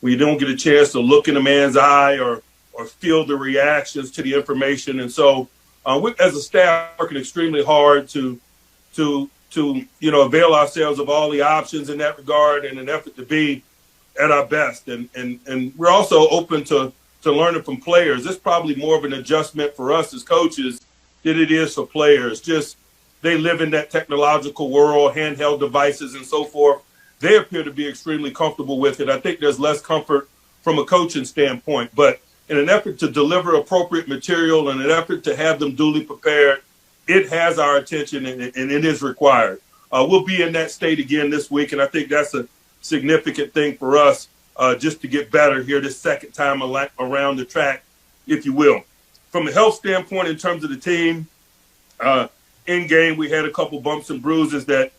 when you don't get a chance to look in a man's eye or feel the reactions to the information. And so we, as a staff, working extremely hard to avail ourselves of all the options in that regard in an effort to be at our best. And we're also open to learning from players. It's probably more of an adjustment for us as coaches than it is for players. Just they live in that technological world, handheld devices and so forth. They appear to be extremely comfortable with it. I think there's less comfort from a coaching standpoint, but in an effort to deliver appropriate material and an effort to have them duly prepared, it has our attention and it is required. We'll be in that state again this week, and I think that's a significant thing for us just to get better here this second time around the track, if you will. From a health standpoint, in terms of the team, in game we had a couple bumps and bruises that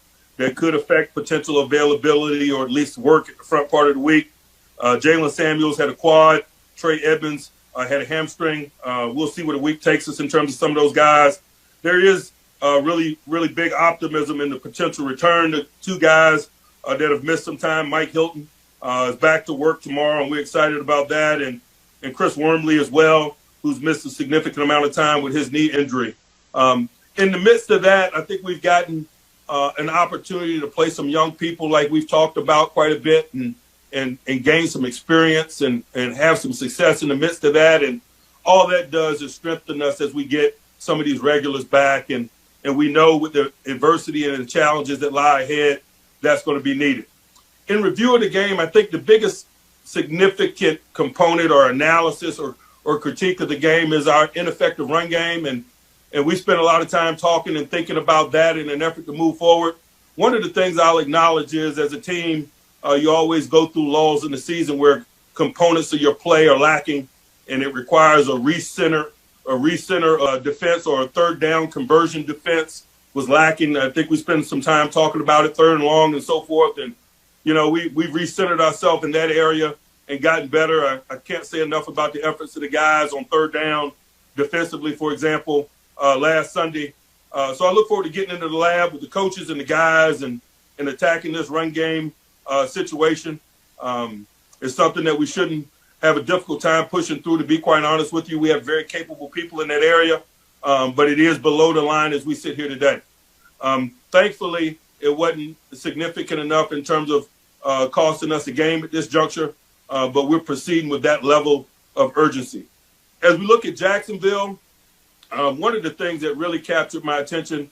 could affect potential availability or at least work at the front part of the week. Jalen Samuels had a quad. Trey Edmonds had a hamstring. We'll see where the week takes us in terms of some of those guys. There is really, really big optimism in the potential return to two guys that have missed some time. Mike Hilton is back to work tomorrow, and we're excited about that. And Chris Wormley as well, who's missed a significant amount of time with his knee injury. In the midst of that, I think we've gotten an opportunity to play some young people like we've talked about quite a bit and gain some experience and have some success in the midst of that. And all that does is strengthen us as we get some of these regulars back. And we know with the adversity and the challenges that lie ahead, that's going to be needed. In review of the game, I think the biggest significant component or analysis or critique of the game is our ineffective run game. And we spent a lot of time talking and thinking about that in an effort to move forward. One of the things I'll acknowledge is as a team, you always go through lulls in the season where components of your play are lacking, and it requires a recenter defense or a third down conversion defense was lacking. I think we spent some time talking about it, third and long and so forth. And, we've recentered ourselves in that area and gotten better. I can't say enough about the efforts of the guys on third down defensively, for example, last Sunday. So I look forward to getting into the lab with the coaches and the guys and attacking this run game situation. It's something that we shouldn't have a difficult time pushing through, to be quite honest with you. We have very capable people in that area, but it is below the line as we sit here today. Thankfully, it wasn't significant enough in terms of costing us a game at this juncture, but we're proceeding with that level of urgency. As we look at Jacksonville, one of the things that really captured my attention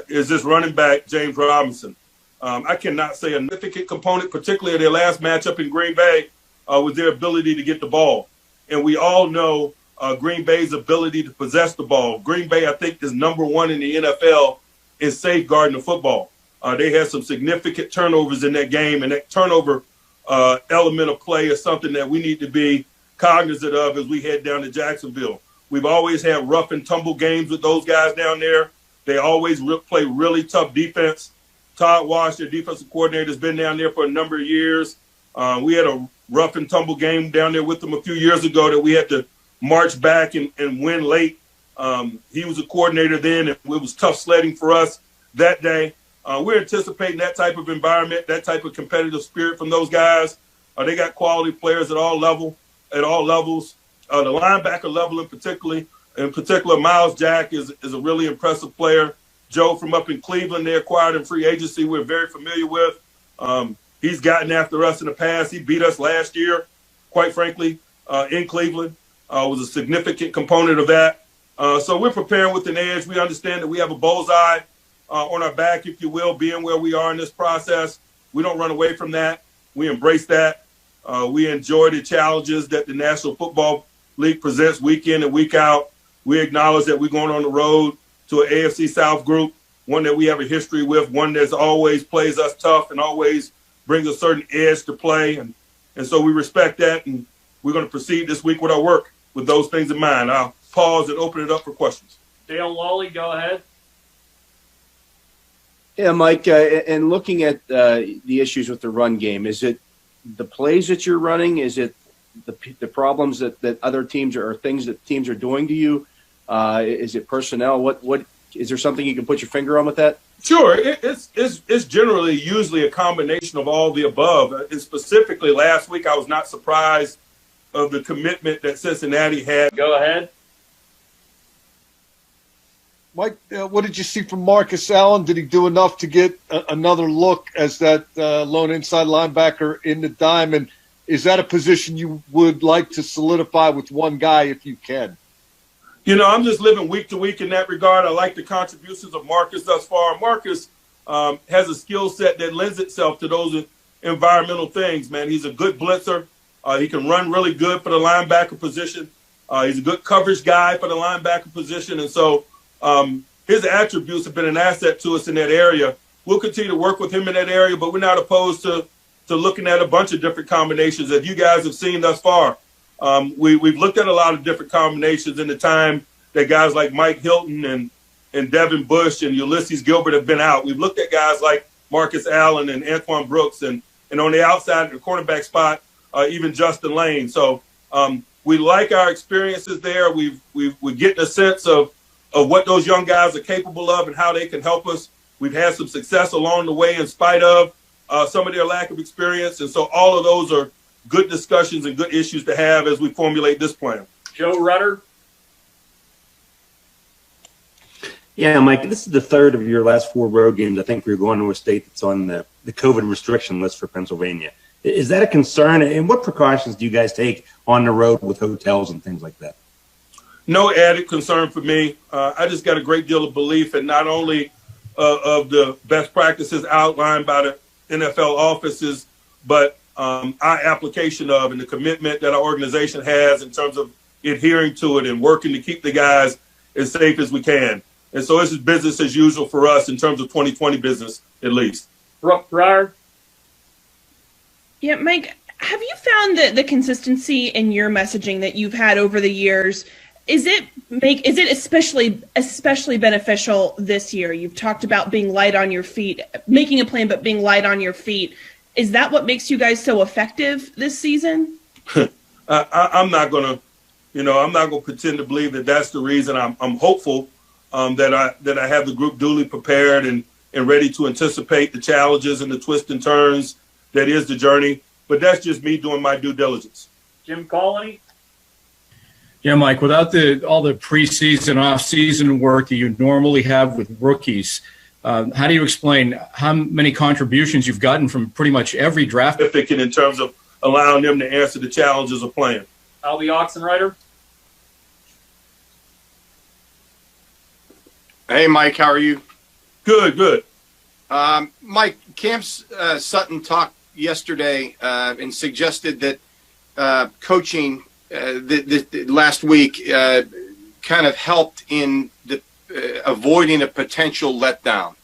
is this running back, James Robinson. I cannot say a significant component, particularly in their last matchup in Green Bay, was their ability to get the ball. And we all know Green Bay's ability to possess the ball. Green Bay, I think, is number one in the NFL in safeguarding the football. They had some significant turnovers in that game, and that turnover element of play is something that we need to be cognizant of as we head down to Jacksonville. We've always had rough and tumble games with those guys down there. They always play really tough defense. Todd Wash, their defensive coordinator, has been down there for a number of years. We had a rough and tumble game down there with them a few years ago that we had to march back and win late. He was a coordinator then, and it was tough sledding for us that day. We're anticipating that type of environment, that type of competitive spirit from those guys. They got quality players at all levels. The linebacker level in particular, Miles Jack is a really impressive player. Joe from up in Cleveland, they acquired in free agency, we're very familiar with. He's gotten after us in the past. He beat us last year, quite frankly, in Cleveland. Was a significant component of that. So we're preparing with an edge. We understand that we have a bullseye on our back, if you will, being where we are in this process. We don't run away from that. We embrace that. We enjoy the challenges that the National Football League presents week in and week out. We acknowledge that we're going on the road to an AFC South group, one that we have a history with, one that always plays us tough and always brings a certain edge to play. And so we respect that, and we're going to proceed this week with our work with those things in mind. I'll pause and open it up for questions. Dale Wally, go ahead. Yeah, Mike, and looking at the issues with the run game, is it the plays that you're running? Is it the problems that other teams or things that teams are doing to you? Is it personnel? What is there something you can put your finger on with that? Sure, it's generally usually a combination of all the above. And specifically, last week I was not surprised of the commitment that Cincinnati had. Go ahead. Mike, what did you see from Marcus Allen? Did he do enough to get another look as that lone inside linebacker in the dime? And is that a position you would like to solidify with one guy if you can? You know, I'm just living week to week in that regard. I like the contributions of Marcus thus far. Marcus has a skill set that lends itself to those environmental things, man. He's a good blitzer. He can run really good for the linebacker position. He's a good coverage guy for the linebacker position. And so his attributes have been an asset to us in that area. We'll continue to work with him in that area, but we're not opposed to looking at a bunch of different combinations that you guys have seen thus far. We've looked at a lot of different combinations in the time that guys like Mike Hilton and Devin Bush and Ulysses Gilbert have been out. We've looked at guys like Marcus Allen and Antoine Brooks and on the outside at the cornerback spot, even Justin Lane. So we like our experiences there. We're getting a sense of what those young guys are capable of and how they can help us. We've had some success along the way in spite of some of their lack of experience. And so all of those are good discussions and good issues to have as we formulate this plan. Joe Rudder. Yeah, Mike, this is the third of your last 4 road games. I think we're going to a state that's on the COVID restriction list for Pennsylvania. Is that a concern? And what precautions do you guys take on the road with hotels and things like that? No added concern for me. I just got a great deal of belief in not only of the best practices outlined by the NFL offices, but our application of and the commitment that our organization has in terms of adhering to it and working to keep the guys as safe as we can. And so this is business as usual for us in terms of 2020 business, at least. Brooke Pryor. Yeah, Mike, have you found that the consistency in your messaging that you've had over the years, is it especially beneficial this year? You've talked about being light on your feet, making a plan, but being light on your feet. Is that what makes you guys so effective this season? I'm not going to pretend to believe that that's the reason. I'm hopeful that I have the group duly prepared and ready to anticipate the challenges and the twists and turns that is the journey. But that's just me doing my due diligence. Jim Colony. Yeah, Mike, without all the preseason, off-season work that you normally have with rookies, how do you explain how many contributions you've gotten from pretty much every draft? In terms of allowing them to answer the challenges of playing. Albie Oxenreiter. Hey, Mike, how are you? Good. Mike, Cam Sutton talked yesterday and suggested that coaching last week kind of helped in the avoiding a potential letdown.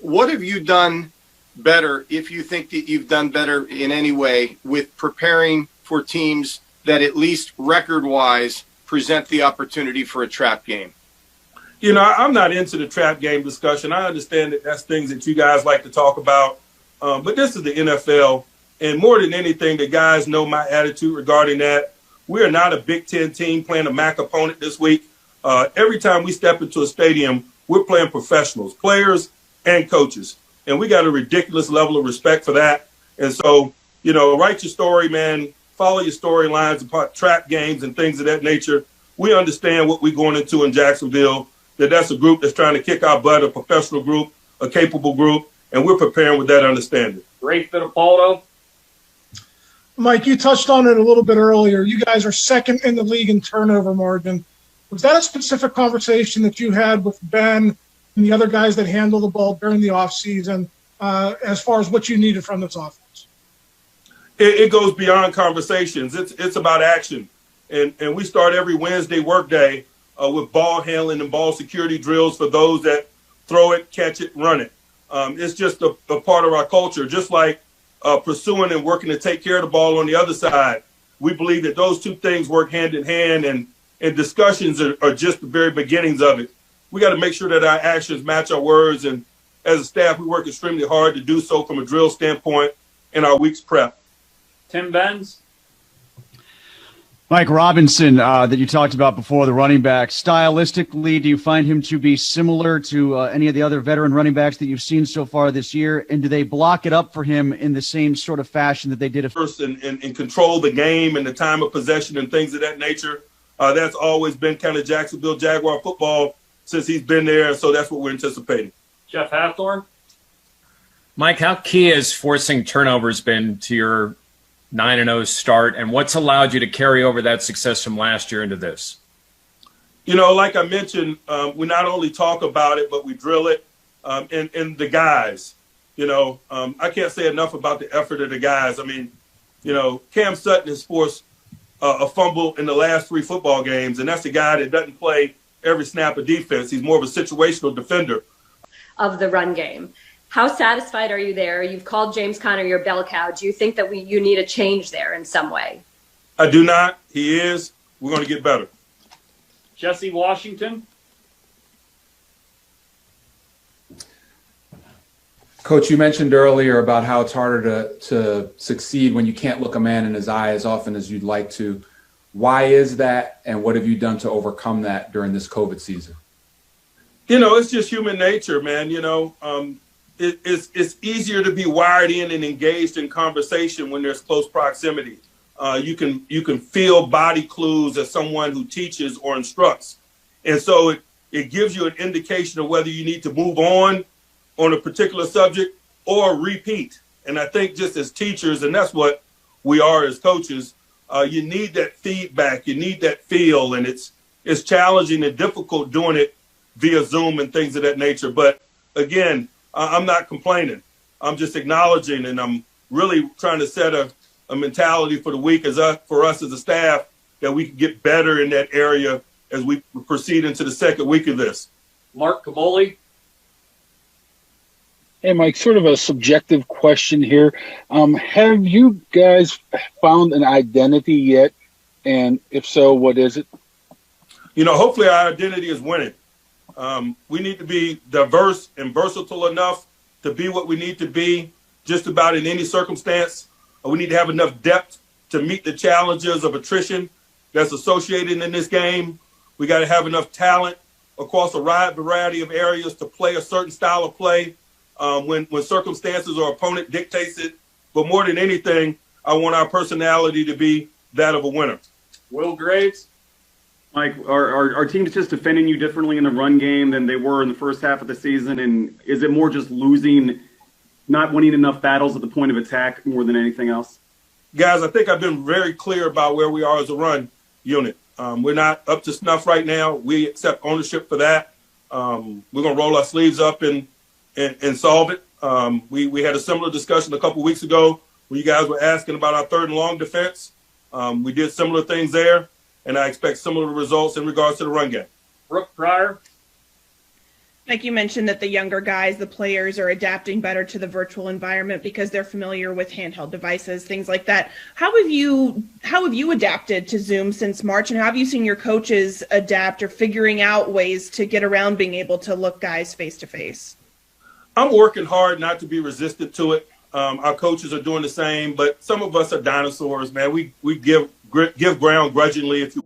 What have you done better, if you think that you've done better in any way, with preparing for teams that at least record-wise present the opportunity for a trap game? You know, I'm not into the trap game discussion. I understand that that's things that you guys like to talk about. But this is the NFL. And more than anything, the guys know my attitude regarding that. We are not a Big Ten team playing a MAC opponent this week. Every time we step into a stadium, we're playing professionals, players and coaches. And we got a ridiculous level of respect for that. And so, you know, write your story, man. Follow your storylines about trap games and things of that nature. We understand what we're going into in Jacksonville, that's a group that's trying to kick our butt, a professional group, a capable group, and we're preparing with that understanding. Ray Fittipaldo. Mike, you touched on it a little bit earlier. You guys are second in the league in turnover margin. Was that a specific conversation that you had with Ben and the other guys that handle the ball during the offseason as far as what you needed from this offense? It goes beyond conversations. It's about action. And we start every Wednesday workday with ball handling and ball security drills for those that throw it, catch it, run it. It's just a part of our culture, just like pursuing and working to take care of the ball on the other side. We believe that those two things work hand in hand, and discussions are just the very beginnings of it. We got to make sure that our actions match our words, and as a staff, we work extremely hard to do so from a drill standpoint in our week's prep. Tim Benz. Mike Robinson, that you talked about before, the running back, stylistically, do you find him to be similar to any of the other veteran running backs that you've seen so far this year? And do they block it up for him in the same sort of fashion that they did? First and control the game and the time of possession and things of that nature. That's always been kind of Jacksonville Jaguar football since he's been there, so that's what we're anticipating. Jeff Hathorn. Mike, how key has forcing turnovers been to your 9-0 start, and what's allowed you to carry over that success from last year into this? You know, like I mentioned, we not only talk about it, but we drill it. And the guys, you know, I can't say enough about the effort of the guys. I mean, you know, Cam Sutton has forced a fumble in the last 3 football games, and that's a guy that doesn't play every snap of defense. He's more of a situational defender. Of the run game. How satisfied are you there? You've called James Conner your bell cow. Do you think that you need a change there in some way? I do not. He is. We're going to get better. Jesse Washington. Coach, you mentioned earlier about how it's harder to succeed when you can't look a man in his eye as often as you'd like to. Why is that, and what have you done to overcome that during this COVID season? You know, it's just human nature, man. You know, it's easier to be wired in and engaged in conversation when there's close proximity. You can feel body clues as someone who teaches or instructs. And so it gives you an indication of whether you need to move on a particular subject or repeat. And I think just as teachers, and that's what we are as coaches, you need that feedback, you need that feel, and it's challenging and difficult doing it via Zoom and things of that nature. But again, I'm not complaining. I'm just acknowledging, and I'm really trying to set a mentality for the week for us as a staff that we can get better in that area as we proceed into the second week of this. Mark Cavoli. Hey, Mike, sort of a subjective question here. Have you guys found an identity yet? And if so, what is it? You know, hopefully our identity is winning. We need to be diverse and versatile enough to be what we need to be just about in any circumstance. We need to have enough depth to meet the challenges of attrition that's associated in this game. We got to have enough talent across a wide variety of areas to play a certain style of play when circumstances or opponent dictates it. But more than anything, I want our personality to be that of a winner. Will Graves. Mike, are teams just defending you differently in the run game than they were in the first half of the season? And is it more just not winning enough battles at the point of attack more than anything else? Guys, I think I've been very clear about where we are as a run unit. We're not up to snuff right now. We accept ownership for that. We're going to roll our sleeves up and solve it. We had a similar discussion a couple weeks ago when you guys were asking about our third and long defense. We did similar things there, and I expect similar results in regards to the run game. Brooke Pryor. Like you mentioned that the younger guys, the players, are adapting better to the virtual environment because they're familiar with handheld devices, things like that. How have you adapted to Zoom since March, and how have you seen your coaches adapt or figuring out ways to get around being able to look guys face to face? I'm working hard not to be resistant to it. Our coaches are doing the same, but some of us are dinosaurs, man. We give ground grudgingly, if you